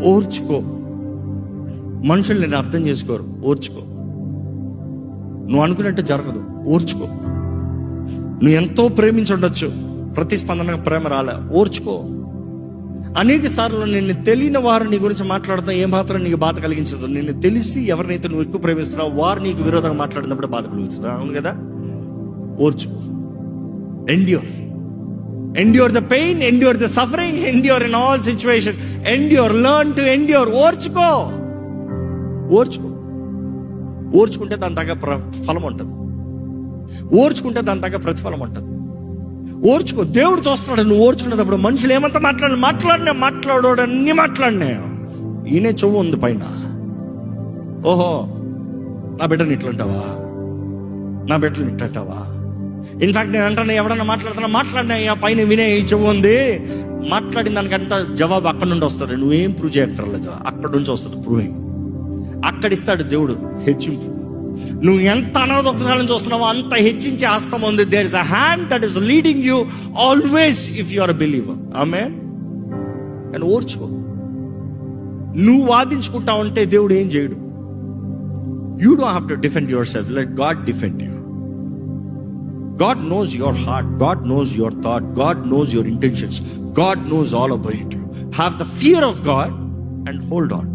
ఓర్చుకో. మనుషులు నేను అర్థం చేసుకోరు, ఓర్చుకో. నువ్వు అనుకున్నట్టు జరగదు, ఓర్చుకో. నువ్వు ఎంతో ప్రేమించి ఉండొచ్చు, ప్రతిస్పందన ప్రేమ రాలే, ఓర్చుకో. అనేక సార్లు నిన్ను తెలియని వారు నీ గురించి మాట్లాడుతున్నా ఏమాత్రం నీకు బాధ కలిగించదు. నిన్ను తెలిసి ఎవరినైతే నువ్వు ఎక్కువ ప్రేమిస్తున్నావు వారు నీకు విరోధంగా మాట్లాడినప్పుడు బాధ కలుగుతుంది. అవును కదా? ఓర్చుకో. Endure the pain, endure the suffering, endure in all situations. Endure, learn to endure. ఓర్చుకో. ఓర్చుకుంటే దాని తగ్గ ఫలం ఉంటుంది. ఓర్చుకుంటే దాని తగ్గ ప్రతిఫలం ఉంటుంది. ఓర్చుకో. దేవుడు చూస్తున్నాడు నువ్వు ఓర్చుకునేటప్పుడు. మనుషులు ఏమంతా మాట్లాడోడన్నీ మాట్లాడినా ఈయనే చెవు ఉంది పైన. ఓహో, నా బిడ్డని ఇట్లంటావా, నా బిడ్డని ఇట్లంటావా. ఇన్ఫాక్ట్ నేను అంటాను, ఎవడన్నా మాట్లాడినా పైన వినే చెవు ఉంది. మాట్లాడిన దానికంతా జవాబు అక్కడ నుండి వస్తుంది. నువ్వేం ప్రూవ్ చేయక్కర్లేదు, అక్కడ నుంచి వస్తుంది ప్రూవింగ్. అక్కడ ఇస్తాడు దేవుడు హెచ్చింపు. నువ్వు ఎంత అనాథోపచారం చూస్తున్నావో అంత హెచ్చించే హస్తం ఉంది. There is a hand that is leading you always if you are a believer. Amen. కానీ ఓర్చుకో. నువ్వు వాదించుకుంటా ఉంటే దేవుడు ఏం చేయడు. You don't have to defend yourself, let God defend you. God knows your heart, God knows your thought, God knows your intentions, God knows all about you. Have the fear of God and hold on.